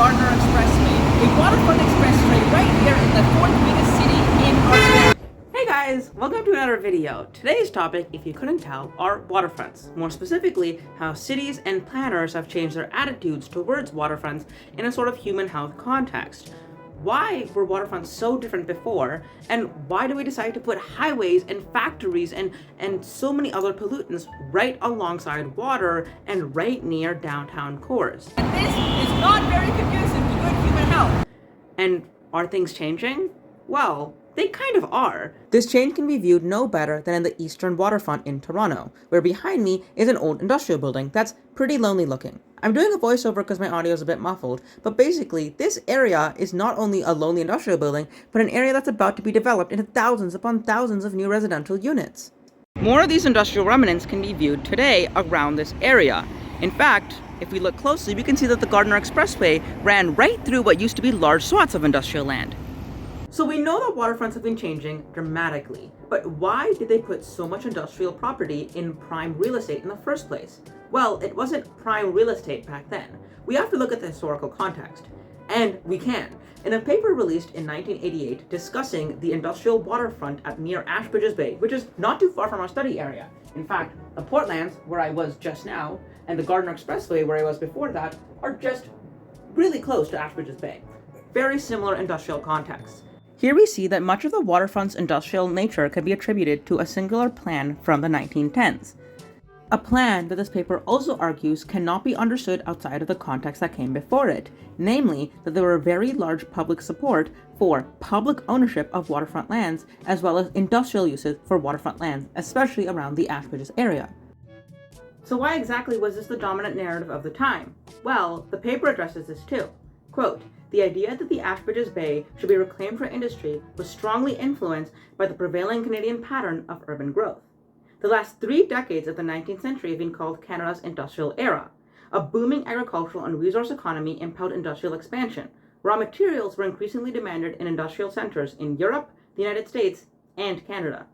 Gardiner Expressway, a waterfront expressway right here in the fourth biggest city in North America. Hey guys, welcome to another video. Today's topic, if you couldn't tell, are waterfronts. More specifically, how cities and planners have changed their attitudes towards waterfronts in a sort of human health context. Why were waterfronts so different before, and why do we decide to put highways and factories and so many other pollutants right alongside water and right near downtown cores? And this is not very conducive to good human health. And are things changing? Well, they kind of are. This change can be viewed no better than in the eastern waterfront in Toronto, where behind me is an old industrial building that's pretty lonely looking. I'm doing a voiceover because my audio is a bit muffled, but basically, this area is not only a lonely industrial building, but an area that's about to be developed into thousands upon thousands of new residential units. More of these industrial remnants can be viewed today around this area. In fact, if we look closely, we can see that the Gardiner Expressway ran right through what used to be large swaths of industrial land. So we know that waterfronts have been changing dramatically, but why did they put so much industrial property in prime real estate in the first place? Well, it wasn't prime real estate back then. We have to look at the historical context. And we can. In a paper released in 1988 discussing the industrial waterfront near Ashbridges Bay, which is not too far from our study area. In fact, the Portlands, where I was just now, and the Gardiner Expressway, where I was before that, are just really close to Ashbridges Bay. Very similar industrial contexts. Here we see that much of the waterfront's industrial nature can be attributed to a singular plan from the 1910s. A plan that this paper also argues cannot be understood outside of the context that came before it, namely that there were very large public support for public ownership of waterfront lands as well as industrial uses for waterfront lands, especially around the Ashbridges area. So why exactly was this the dominant narrative of the time? Well, the paper addresses this too. Quote, "The idea that the Ashbridges Bay should be reclaimed for industry was strongly influenced by the prevailing Canadian pattern of urban growth. The last 3 decades of the 19th century have been called Canada's industrial era. A booming agricultural and resource economy impelled industrial expansion. Raw materials were increasingly demanded in industrial centers in Europe, the United States, and Canada.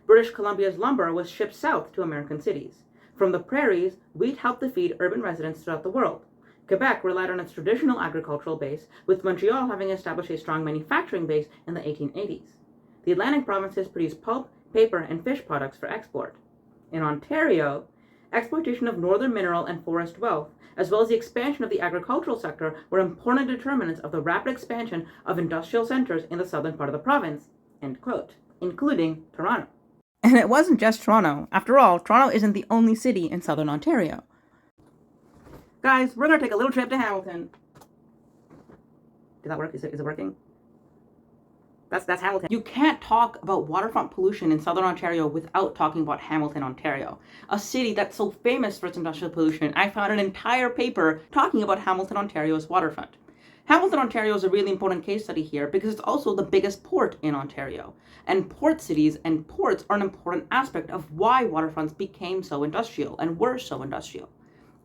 British Columbia's lumber was shipped south to American cities. From the prairies, wheat helped to feed urban residents throughout the world. Quebec relied on its traditional agricultural base, with Montreal having established a strong manufacturing base in the 1880s. The Atlantic provinces produced pulp, paper, and fish products for export. In Ontario, exploitation of northern mineral and forest wealth, as well as the expansion of the agricultural sector, were important determinants of the rapid expansion of industrial centers in the southern part of the province," end quote, including Toronto. And it wasn't just Toronto. After all, Toronto isn't the only city in southern Ontario. Guys, we're going to take a little trip to Hamilton. Did that work? Is it working? That's Hamilton. You can't talk about waterfront pollution in southern Ontario without talking about Hamilton, Ontario. A city that's so famous for its industrial pollution, I found an entire paper talking about Hamilton, Ontario's waterfront. Hamilton, Ontario is a really important case study here because it's also the biggest port in Ontario. And port cities and ports are an important aspect of why waterfronts became so industrial and were so industrial.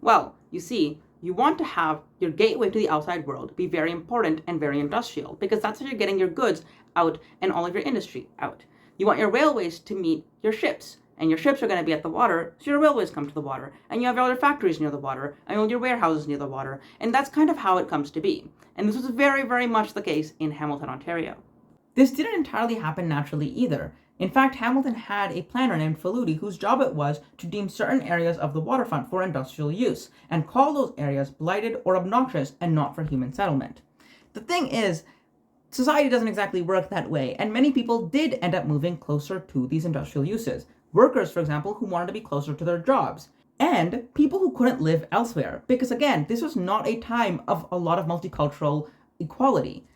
Well, you see, you want to have your gateway to the outside world be very important and very industrial, because that's how you're getting your goods out and all of your industry out. You want your railways to meet your ships, and your ships are going to be at the water, so your railways come to the water, and you have all your factories near the water, and all your warehouses near the water, and that's kind of how it comes to be. And this was very, very much the case in Hamilton, Ontario. This didn't entirely happen naturally either. In fact, Hamilton had a planner named Faludi whose job it was to deem certain areas of the waterfront for industrial use and call those areas blighted or obnoxious and not for human settlement. The thing is, society doesn't exactly work that way, and many people did end up moving closer to these industrial uses. Workers, for example, who wanted to be closer to their jobs, and people who couldn't live elsewhere, because again, this was not a time of a lot of multicultural equality.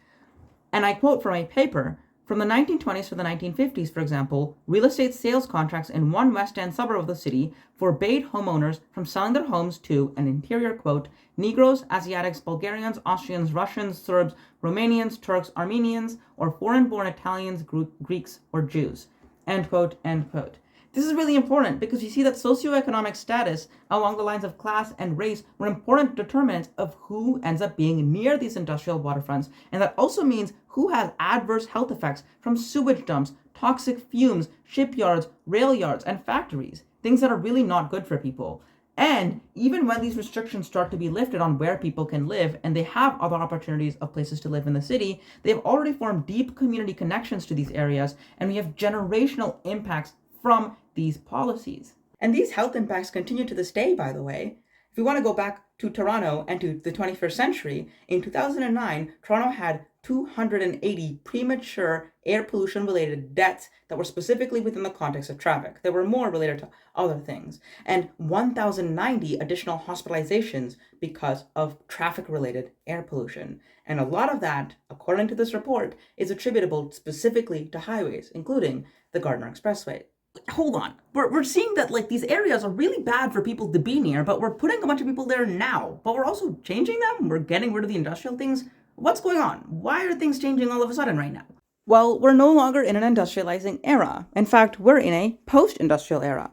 And I quote from a paper, "From the 1920s to the 1950s, for example, real estate sales contracts in one West End suburb of the city forbade homeowners from selling their homes to," an interior quote, "Negroes, Asiatics, Bulgarians, Austrians, Russians, Serbs, Romanians, Turks, Armenians, or foreign-born Italians, Greeks, or Jews," end quote, end quote. This is really important because you see that socioeconomic status along the lines of class and race were important determinants of who ends up being near these industrial waterfronts, and that also means who has adverse health effects from sewage dumps, toxic fumes, shipyards, rail yards, and factories, things that are really not good for people. And even when these restrictions start to be lifted on where people can live and they have other opportunities of places to live in the city, they've already formed deep community connections to these areas, and we have generational impacts from these policies. And these health impacts continue to this day, by the way. If we want to go back to Toronto and to the 21st century, in 2009, Toronto had 280 premature air pollution related deaths that were specifically within the context of traffic. There were more related to other things, and 1,090 additional hospitalizations because of traffic related air pollution. And a lot of that, according to this report, is attributable specifically to highways, including the Gardiner Expressway. Hold on. We're seeing that like these areas are really bad for people to be near, but we're putting a bunch of people there now. But we're also changing them. We're getting rid of the industrial things. What's going on? Why are things changing all of a sudden right now? Well, we're no longer in an industrializing era. In fact, we're in a post-industrial era.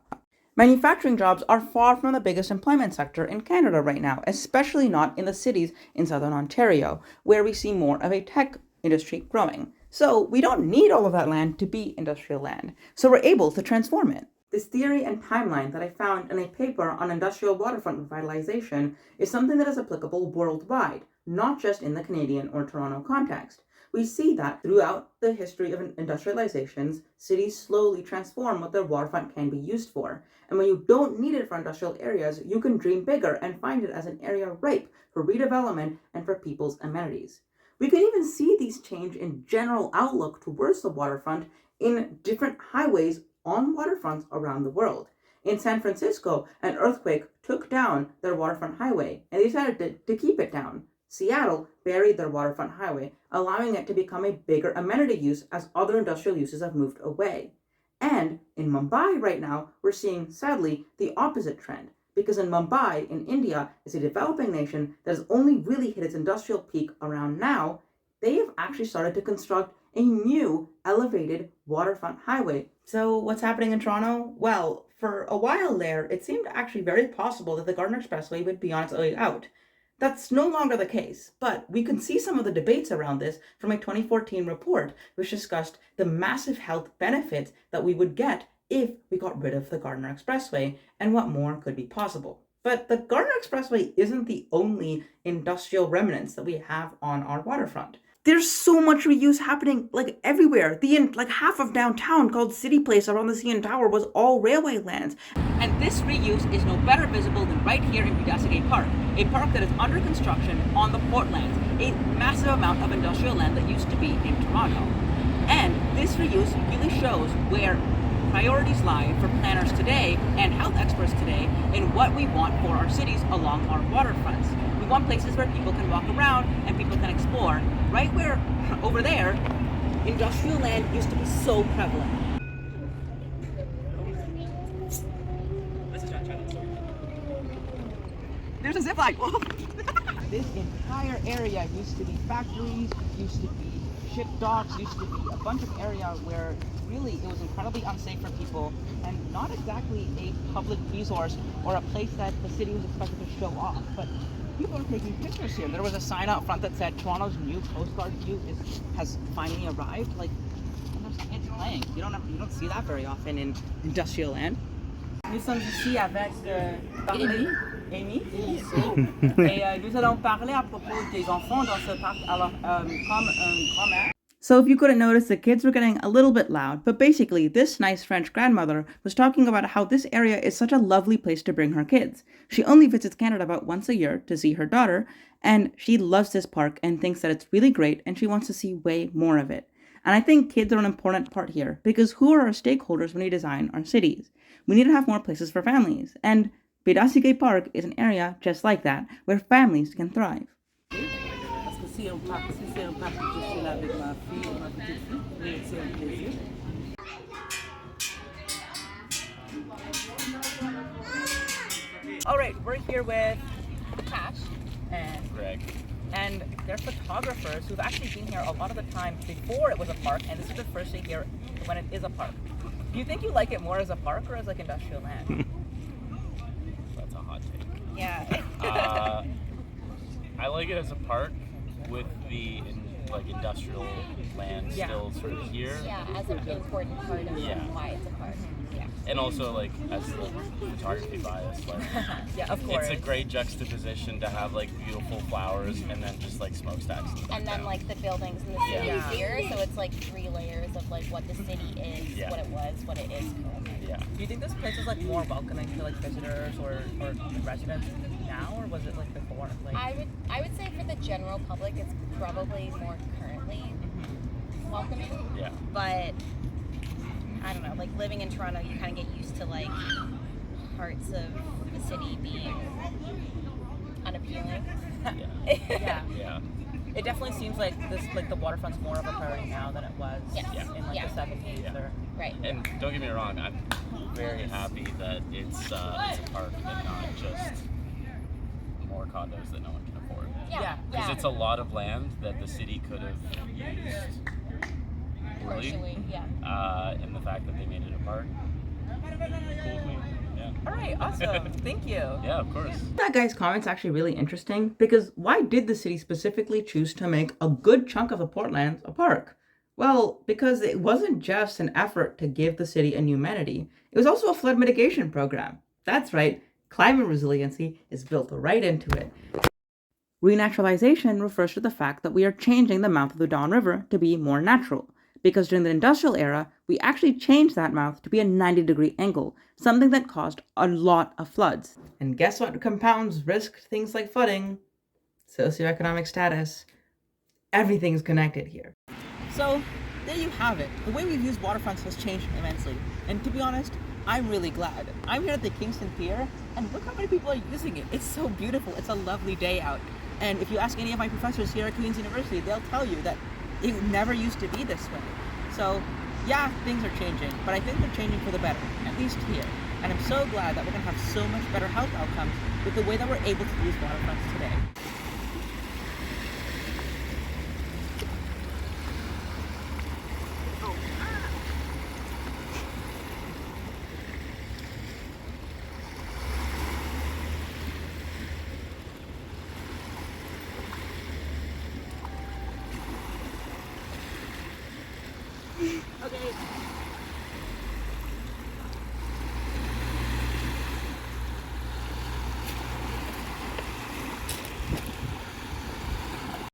Manufacturing jobs are far from the biggest employment sector in Canada right now, especially not in the cities in southern Ontario, where we see more of a tech industry growing. So we don't need all of that land to be industrial land. So we're able to transform it. This theory and timeline that I found in a paper on industrial waterfront revitalization is something that is applicable worldwide, not just in the Canadian or Toronto context. We see that throughout the history of industrializations, cities slowly transform what their waterfront can be used for. And when you don't need it for industrial areas, you can dream bigger and find it as an area ripe for redevelopment and for people's amenities. We can even see these change in general outlook towards the waterfront in different highways on waterfronts around the world. In San Francisco, an earthquake took down their waterfront highway, and they decided to keep it down. Seattle buried their waterfront highway, allowing it to become a bigger amenity use as other industrial uses have moved away. And in Mumbai right now, we're seeing, sadly, the opposite trend. Because in Mumbai, in India, is a developing nation that has only really hit its industrial peak around now, they have actually started to construct a new elevated waterfront highway. So what's happening in Toronto? Well, for a while there, it seemed actually very possible that the Gardiner Expressway would be on its way out. That's no longer the case, but we can see some of the debates around this from a 2014 report, which discussed the massive health benefits that we would get if we got rid of the Gardiner Expressway and what more could be possible. But the Gardiner Expressway isn't the only industrial remnants that we have on our waterfront. There's so much reuse happening like everywhere. Like half of downtown called City Place around the CN Tower was all railway lands. And this reuse is no better visible than right here in Biidaasige Park, a park that is under construction on the Portlands, a massive amount of industrial land that used to be in Toronto. And this reuse really shows where priorities lie for planners today and health experts today in what we want for our cities along our waterfronts. We want places where people can walk around and people can explore. Right where, over there, industrial land used to be so prevalent. There's a zip line. This entire area used to be factories, used to be ship docks, used to be a bunch of area where really it was incredibly unsafe for people and not exactly a public resource or a place that the city was expected to show off. But people are taking pictures here. There was a sign out front that said Toronto's new Coast Guard view has finally arrived. Like, and there's kids playing. You don't see that very often in industrial land. Nous sommes ici avec Amy. Et nous allons parler à propos des enfants dans ce parc. Alors, comme un grand-mère. So if you couldn't notice, the kids were getting a little bit loud, but basically this nice French grandmother was talking about how this area is such a lovely place to bring her kids. She only visits Canada about once a year to see her daughter, and she loves this park and thinks that it's really great and she wants to see way more of it. And I think kids are an important part here, because who are our stakeholders when we design our cities? We need to have more places for families, and Biidaasige Park is an area just like that, where families can thrive. C'est un parc que je suis là avec ma fille, ma petite fille, c'est un plaisir. All right, we're here with Cash and Greg. And they're photographers who've actually been here a lot of the time before it was a park, and this is the first day here when it is a park. Do you think you like it more as a park or as like industrial land? That's a hot take. Yeah. I like it as a park with the like industrial land still sort of here. Yeah, as an important part of why it's a park. Yeah. And also, like, as the photography bias, like, Yeah, of course. it's a great juxtaposition to have like beautiful flowers and then just like smokestacks. And then like the buildings in the city is here, so it's like 3 layers of like what the city is, what it was, what it is currently. Yeah. Do you think this place is like more welcoming to like visitors or residents now, or was it like before? Like, I would say for the general public, it's probably more currently welcoming. Yeah. But I don't know, like living in Toronto, you kind of get used to like parts of the city being unappealing. yeah. Yeah. It definitely seems like this, like the waterfront's more of a priority now than it was in like the 70s. Or Right. And don't get me wrong, I'm very happy that it's a park and not just more condos that no one can afford. Yeah. Because it's a lot of land that the city could have used poorly. Partially, And the fact that they made it a park, cool with me. Yeah. All right, awesome. Thank you. Yeah, of course. That guy's comment's actually really interesting because why did the city specifically choose to make a good chunk of the Portlands a park? Well, because it wasn't just an effort to give the city a new amenity, it was also a flood mitigation program. That's right, climate resiliency is built right into it. Renaturalization refers to the fact that we are changing the mouth of the Don River to be more natural, because during the industrial era, we actually changed that mouth to be a 90-degree angle, something that caused a lot of floods. And guess what compounds risk things like flooding? Socioeconomic status. Everything's connected here. So there you have it. The way we've used waterfronts has changed immensely. And to be honest, I'm really glad. I'm here at the Kingston Pier, and look how many people are using it. It's so beautiful. It's a lovely day out. And if you ask any of my professors here at Queen's University, they'll tell you that it never used to be this way. So yeah, things are changing, but I think they're changing for the better, at least here. And I'm so glad that we're gonna have so much better health outcomes with the way that we're able to use waterfronts today. Okay,